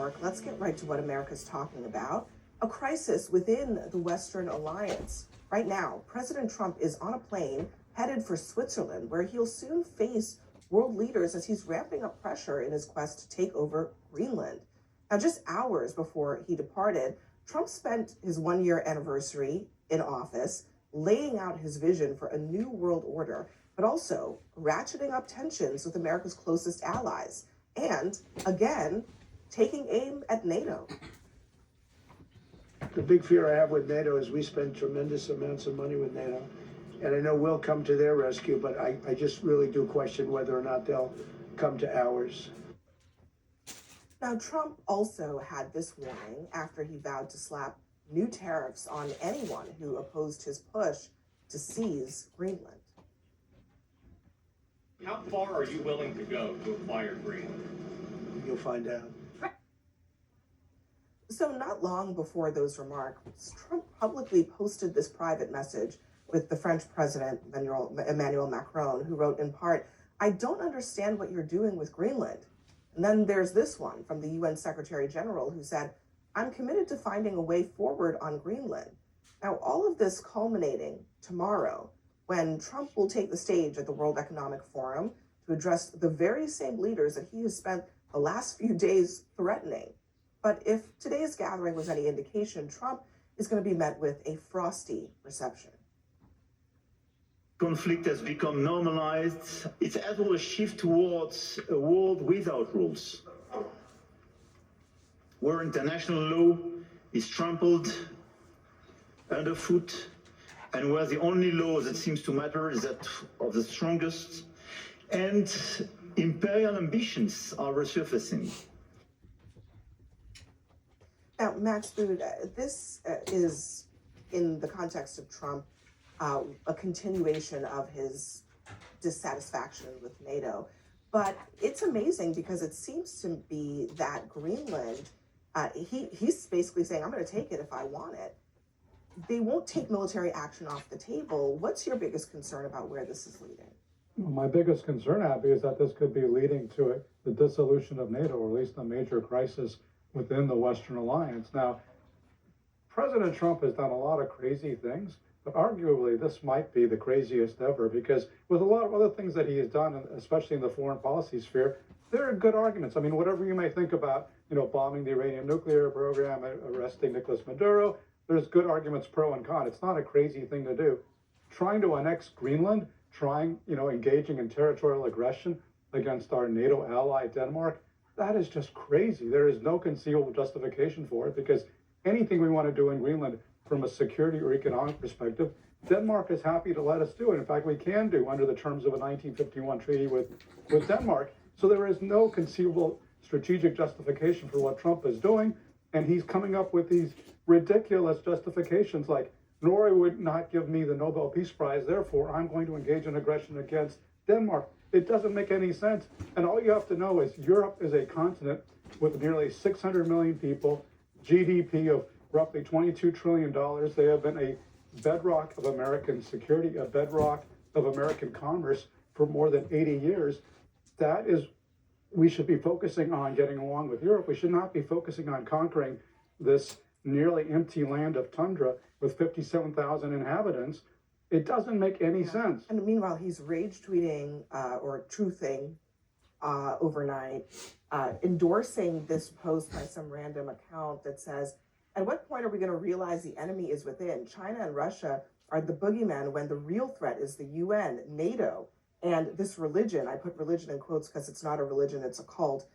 Mark. Let's get right to what America's talking about. A crisis within the Western alliance. Right now, President Trump is on a plane headed for Switzerland, where he'll soon face world leaders as he's ramping up pressure in his quest to take over Greenland. Now, just hours before he departed, Trump spent his one-year anniversary in office laying out his vision for a new world order, but also ratcheting up tensions with America's closest allies, and, again, taking aim at NATO. The big fear I have with NATO is we spend tremendous amounts of money with NATO. And I know we'll come to their rescue, but I just really do question whether or not they'll come to ours. Now, Trump also had this warning after he vowed to slap new tariffs on anyone who opposed his push to seize Greenland. How far are you willing to go to acquire Greenland? You'll find out. So not long before those remarks, Trump publicly posted this private message with the French president, Emmanuel Macron, who wrote in part, "I don't understand what you're doing with Greenland." And then there's this one from the UN Secretary General who said, "I'm committed to finding a way forward on Greenland." Now, all of this culminating tomorrow when Trump will take the stage at the World Economic Forum to address the very same leaders that he has spent the last few days threatening. But if today's gathering was any indication, Trump is going to be met with a frosty reception. Conflict has become normalized. It's as well a shift towards a world without rules, where international law is trampled underfoot, and where the only law that seems to matter is that of the strongest, and imperial ambitions are resurfacing. Now, Max Boot, this is in the context of Trump, a continuation of his dissatisfaction with NATO. But it's amazing because it seems to be that Greenland, he's basically saying, I'm going to take it if I want it. They won't take military action off the table. What's your biggest concern about where this is leading? Well, my biggest concern, Abby, is that this could be leading to the dissolution of NATO, or at least a major crisis within the Western alliance. Now, President Trump has done a lot of crazy things, but arguably this might be the craziest ever, because with a lot of other things that he has done, especially in the foreign policy sphere, there are good arguments. I mean, whatever you may think about, bombing the Iranian nuclear program, arresting Nicolas Maduro, there's good arguments pro and con. It's not a crazy thing to do. Trying to annex Greenland, engaging in territorial aggression against our NATO ally, Denmark, that is just crazy. There is no conceivable justification for it, because anything we want to do in Greenland from a security or economic perspective, Denmark is happy to let us do it. In fact, we can do under the terms of a 1951 treaty with Denmark. So there is no conceivable strategic justification for what Trump is doing. And he's coming up with these ridiculous justifications like, Norway would not give me the Nobel Peace Prize, therefore I'm going to engage in aggression against Denmark. It doesn't make any sense. And all you have to know is Europe is a continent with nearly 600 million people, GDP of roughly $22 trillion. They have been a bedrock of American security, a bedrock of American commerce for more than 80 years. That is, we should be focusing on getting along with Europe. We should not be focusing on conquering this nearly empty land of tundra with 57,000 inhabitants. It doesn't make any sense. And meanwhile, he's rage tweeting or truthing overnight, endorsing this post by some random account that says, at what point are we going to realize the enemy is within? China and Russia are the boogeyman when the real threat is the UN, NATO, and this religion. I put religion in quotes because it's not a religion, it's a cult.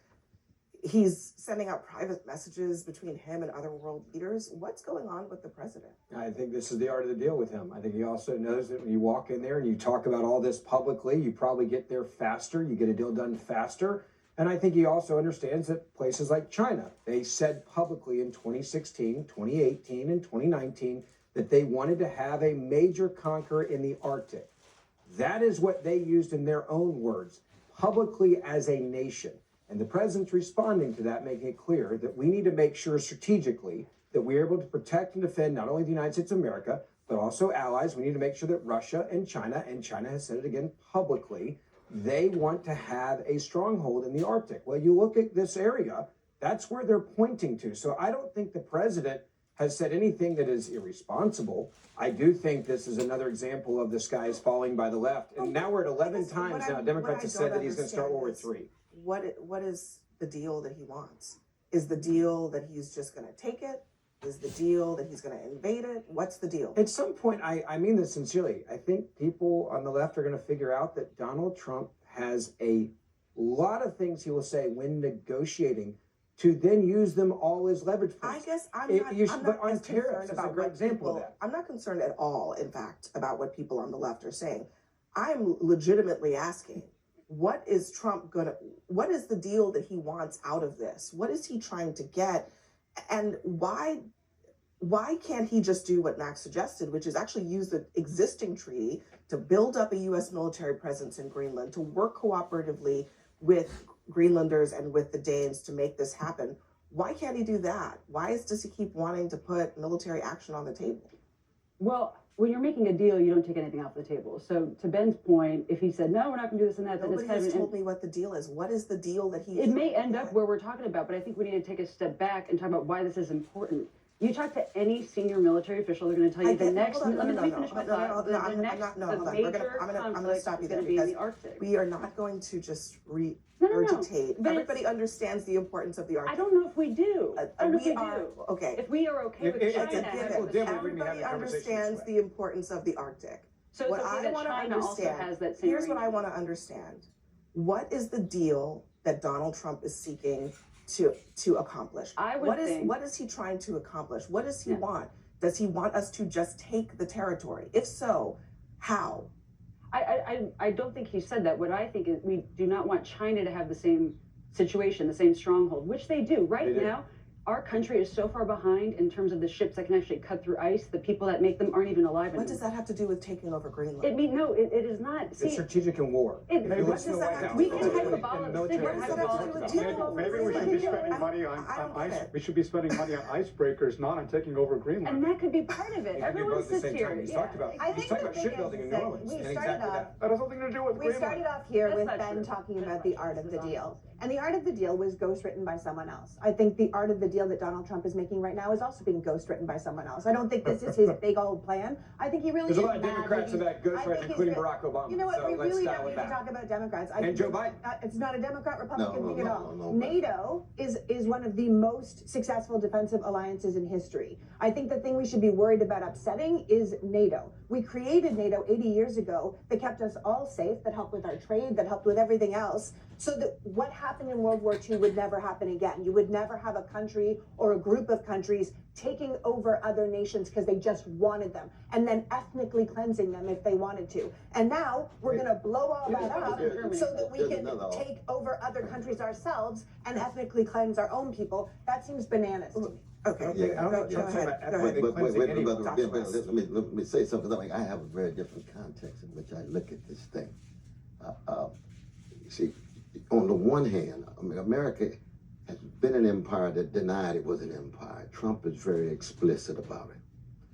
He's sending out private messages between him and other world leaders. What's going on with the president? I think this is the art of the deal with him. I think he also knows that when you walk in there and you talk about all this publicly, you probably get there faster, you get a deal done faster. And I think he also understands that places like China, they said publicly in 2016, 2018, and 2019 that they wanted to have a major conqueror in the Arctic. That is what they used in their own words, publicly as a nation. And the president's responding to that, making it clear that we need to make sure strategically that we're able to protect and defend not only the United States of America, but also allies. We need to make sure that Russia and China has said it again publicly, they want to have a stronghold in the Arctic. Well, you look at this area, That's where they're pointing to. So I don't think the president has said anything that is irresponsible. I do think this is another example of the sky is falling by the left. And now we're at 11 times now. Democrats have said that he's going to start World War III. What is the deal that he wants? Is the deal that he's just going to take it? Is the deal that he's going to invade it? What's the deal? At some point, I mean this sincerely, I think people on the left are going to figure out that Donald Trump has a lot of things he will say when negotiating to then use them all as leverage I points. guess I'm It- not, you I'm should- not but on as tariffs concerned is a about great what example of people, that. I'm not concerned at all, in fact, about what people on the left are saying. I'm legitimately asking, what is the deal that he wants out of this? What is he trying to get? And why can't he just do what Max suggested, which is actually use the existing treaty to build up a U.S. military presence in Greenland, to work cooperatively with Greenlanders and with the Danes to make this happen? Why can't he do that? Does he keep wanting to put military action on the table? Well, when you're making a deal, you don't take anything off the table. So to Ben's point, if he said, no, we're not going to do this and that, then it's Nobody kind has of told me what the deal is. What is the deal that he? it may end up where we're talking about, but I think we need to take a step back and talk about why this is important. You talk to any senior military official, they're going to tell you the next. Let me finish my thought. The next major conflict is going to be in the Arctic. We are not going to just No. regurgitate. But Everybody understands the importance of the Arctic. I don't know if we do. I don't know if we are do. okay. If we are okay with It's a China, given. having People this dim it. happen, We'd be having Everybody conversations understands this the importance of the Arctic. so it's What okay I that want to China also understand, has that same. here's what I region. want to understand. What is the deal that Donald Trump is seeking to accomplish? I would think- what is he trying to accomplish? What does he Yeah. want? Does he want us to just take the territory? If so, how? I don't think he said that. What I think is we do not want China to have the same situation, the same stronghold, which they do. Right They do. now, our country is so far behind in terms of the ships that can actually cut through ice. The people that make them aren't even alive anymore. What does that have to do with taking over Greenland? It is not. It's See, strategic in war. It- If what you does listen to that White have to House, do we with can military- hyperbolic What does that have to do with Maybe, taking over maybe we should be Greenland? spending money on I don't ice. get it. We should be spending money on icebreakers, not on taking over and Greenland. that could be part of it. You can do Everyone both at the sits same here. time. He's yeah. talked about, I he's think talking the about thing shipbuilding is in that New Orleans we and started exactly off- that. That has nothing to do with We Greenland. started off here That's with not Ben true. talking That's about not the true. art of the That's deal. honest. And the art of the deal was ghostwritten by someone else. I think the art of the deal that Donald Trump is making right now is also being ghostwritten by someone else. I don't think this is his big old plan. I think he really There's a is lot of mad Democrats that in that I ghostwriter, think he's including re- Barack Obama. You know what? So We let's really dial don't it need to back. talk about Democrats. I And think Joe that- Biden. It's not a Democrat-Republican thing at all. No. NATO is one of the most successful defensive alliances in history. I think the thing we should be worried about upsetting is NATO. We created NATO 80 years ago that kept us all safe, that helped with our trade, that helped with everything else, so that what happened in World War II would never happen again. You would never have a country or a group of countries taking over other nations because they just wanted them, and then ethnically cleansing them if they wanted to. And now we're going to blow all that up so that we There's can another- take over other countries ourselves and ethnically cleanse our own people. That seems bananas to me. Okay, I don't think go Trump's talking ahead. about Go ahead. ethnic cleansing anyone. Dr. West. Let me say something. I have a very different context in which I look at this thing. See, on the one hand, America has been an empire that denied it was an empire. Trump is very explicit about it.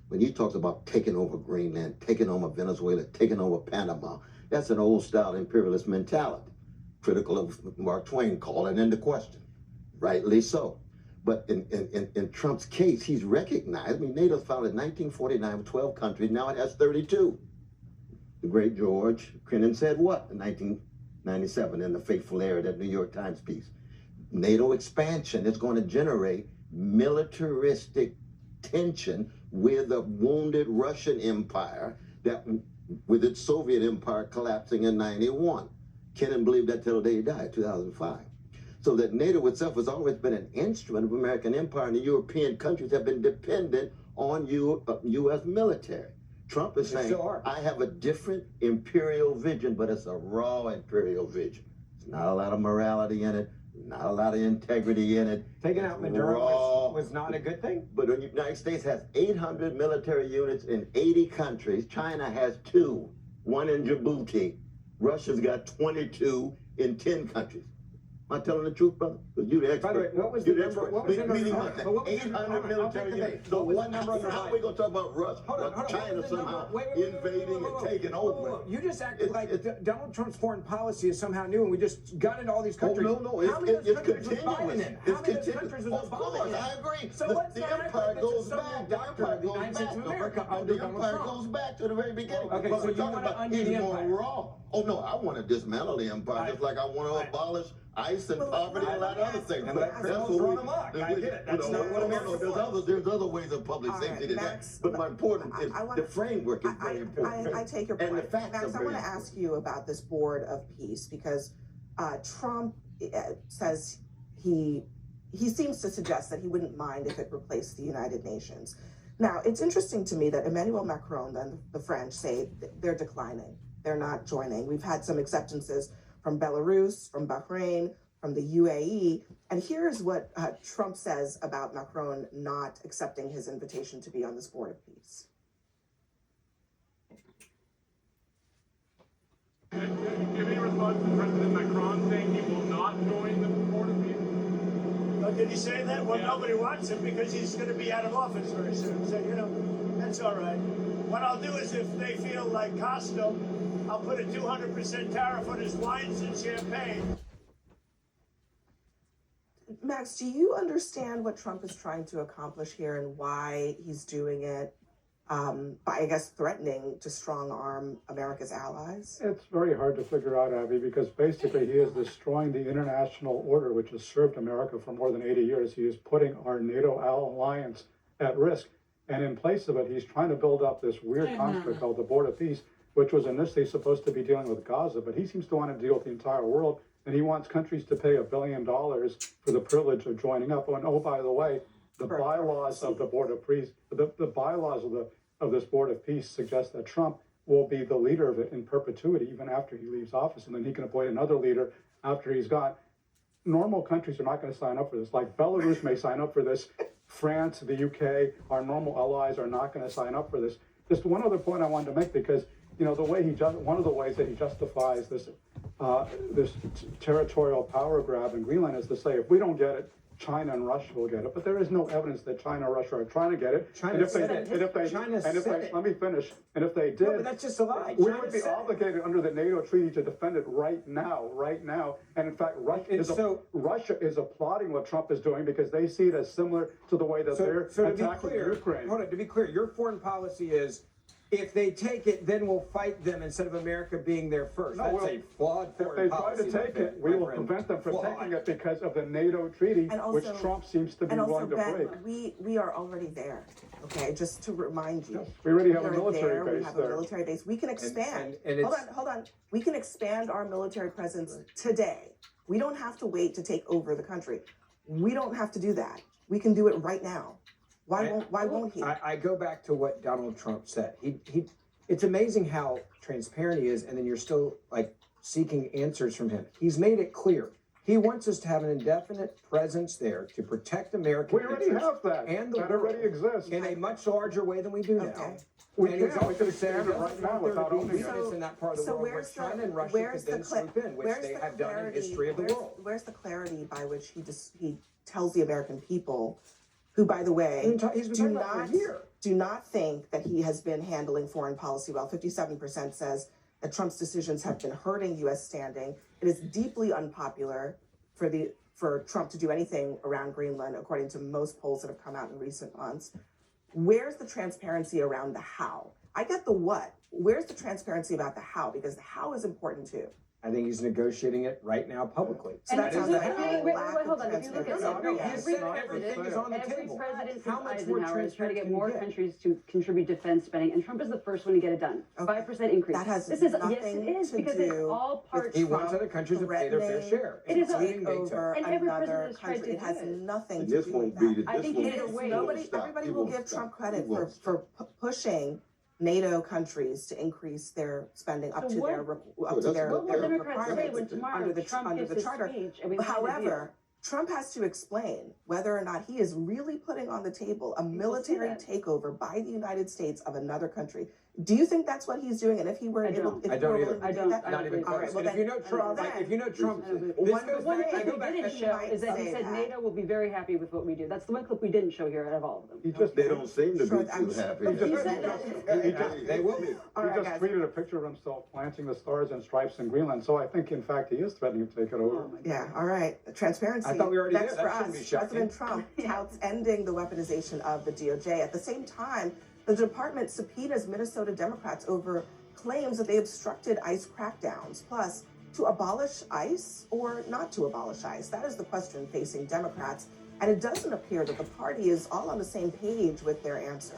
When he talks about taking over Greenland, taking over Venezuela, taking over Panama, that's an old style imperialist mentality, critical of Mark Twain, calling into question, rightly so. But in Trump's case, he's recognized, NATO's founded in 1949 with 12 countries, now it has 32. The great George Kennan said what in 1997 in the Fateful Error, that New York Times piece? NATO expansion is going to generate militaristic tension with a wounded Russian empire that, with its Soviet empire collapsing in 91. Kennan believed that till the day he died, 2005. So that NATO itself has always been an instrument of American empire, and the European countries have been dependent on U.S. military. Trump is They saying, still are. I have a different imperial vision, but it's a raw imperial vision. There's not a lot of morality in it, not a lot of integrity in it. Taking out Maduro Raw. was not a good thing. But the United States has 800 military units in 80 countries. China has 2, one in Djibouti. Russia's got 22 in 10 countries. Am I telling the truth, brother? Because you the expert. By the way, what was You the number? expert. What was the Meaning number? what? But what was the 800 number? military I'll units. take the So bait. What was what? the number on the How line? are we gonna talk about Russia, Hold on. China What was the somehow number? Wait, invading and taking over? You just acted like Donald Trump's foreign policy is somehow new, and we just got into all these Oh, countries. no, How many of those it's countries was Biden continuous. in? It's How many of those continuous. countries was Of Obama course, in? I agree. So The- let's the not act empire like this goes is some back. new The doctor empire of the goes United States back. of America The under Donald empire Trump. goes back to the very beginning. Okay, But so we're you talking wanna about undo it's the more empire. raw. Oh no, I want to dismantle the empire just like I want to abolish ICE and poverty and a lot of other things. And let criminals run amok. I get it. That's not what America wants. There's other ways of public All safety right, than that. Max, But my important is I wanna- the framework is very important. I take your And point. the facts Max, are I very want to important. ask you about this board of peace because Trump says he seems to suggest that he wouldn't mind if it replaced the United Nations. Now, it's interesting to me that Emmanuel Macron and the French say they're declining. They're not joining. We've had some acceptances from Belarus, from Bahrain, from the UAE. And here's what Trump says about Macron not accepting his invitation to be on this board of peace. Do you have any response to President Macron saying he will not join the Board of Peace? Oh, did he say that? Well, Yeah. nobody wants him because he's going to be out of office very soon. So, that's all right. What I'll do is if they feel like Costco, I'll put a 200% tariff on his wines and champagne. Max, do you understand what Trump is trying to accomplish here and why he's doing it by, I guess, threatening to strong arm America's allies? It's very hard to figure out, Abby, because basically he is destroying the international order which has served America for more than 80 years. He is putting our NATO alliance at risk. And in place of it, he's trying to build up this weird construct called the Board of Peace, which was initially supposed to be dealing with Gaza, but he seems to want to deal with the entire world. And he wants countries to pay $1 billion for the privilege of joining up. And oh, by the way, the bylaws of the Board of Peace, the bylaws of this Board of Peace suggest that Trump will be the leader of it in perpetuity, even after he leaves office, and then he can appoint another leader after he's gone. Normal countries are not going to sign up for this. Like Belarus may sign up for this. France, the UK, our normal allies are not going to sign up for this. Just one other point I wanted to make, because one of the ways that he justifies this territorial power grab in Greenland is to say, if we don't get it, China and Russia will get it. But there is no evidence that China or Russia are trying to get it. China said it. Let me finish. And if they did, No, but that's just a lie. we China would be said it. obligated under the NATO treaty to defend it right now. And in fact, Russia is applauding what Trump is doing because they see it as similar to the way that they're So to be attacking clear, Ukraine. hold on, to be clear, your foreign policy is if they take it, then we'll fight them instead of America being there first. No, That's we'll- a flawed If they foreign try policy. to take my it, we will friend. prevent them from Flawed. taking it because of the NATO treaty, And which also- Trump seems to be And also, willing to break. Ben, we are already there. Okay, just to remind you. Yes, we already have a We're military there, we base have a there. military base. We can expand. and Hold on. We can expand our military presence today. We don't have to wait to take over the country. We don't have to do that. We can do it right now. Why won't he? I go back to what Donald Trump said. It's amazing how transparent he is, and then you're still like seeking answers from him. He's made it clear. He wants us to have an indefinite presence there to protect American We already interests have that. and the That world already exists. in a much larger way than we do now. Okay. We And he's can. We also can said expand he it right doesn't now want there without to be owning it. weakness in that part of the So world where where's the- China and Russia where's could then the cla- swoop in, which where's they the have done in clarity- history of the world. Where's the clarity by which he tells the American people, who, by the way, He's been do talking about it not for a year. do not think that he has been handling foreign policy well. 57% says that Trump's decisions have been hurting U.S. standing. It is deeply unpopular for Trump to do anything around Greenland, according to most polls that have come out in recent months. Where's the transparency around the how? I get the what. Where's the transparency about the how? Because the how is important too. I think he's negotiating it right now publicly. So that sounds like a wait, lack hold of on. If you look at transparency. every everything is on the every table. president How since much more Eisenhower is trying to get transparent more can you get? countries to contribute defense spending, and Trump is the first one to get it done. Okay. 5% increase. That has this is yes, nothing it is to because it's do all parts. He wants other countries to pay their fair threatening share, It is a including take NATO. over And every another president has tried country. to It has do it. nothing And to this do won't with be that. the. I think this either won't- way- it won't Nobody, stop. everybody It will won't give stop. Trump credit It won't for pushing NATO countries to increase their spending up So to what- their What will Democrats say when requirements tomorrow under the Trump under gives the his charter. speech and we find a However, Trump has to explain whether or not he is really putting on the table a military that. takeover by the United States of another country. Do you think that's what he's doing? And if he were I able, don't. if I he don't were either. willing to I do don't. that, I Not even all right, close. well And if you then- know Trump, well like then- if you know Trump, I don't this agree. goes The one back. I go clip back. we didn't He show might is that he say said that. NATO will be very happy with what we do. That's the one clip we didn't show here out of all of them. He just They don't seem to Sure, be I'm too sure- happy. He said that. They will be. All he right, just guys. tweeted a picture of himself planting the stars and stripes in Greenland. So I think, in fact, he is threatening to take it over. Oh my God. Yeah, all right. Transparency. I thought we already Next did. That for shouldn't us. be shocking. President Trump touts ending the weaponization of the DOJ. At the same time, the department subpoenas Minnesota Democrats over claims that they obstructed ICE crackdowns. Plus, to abolish ICE or not to abolish ICE? That is the question facing Democrats. And it doesn't appear that the party is all on the same page with their answer.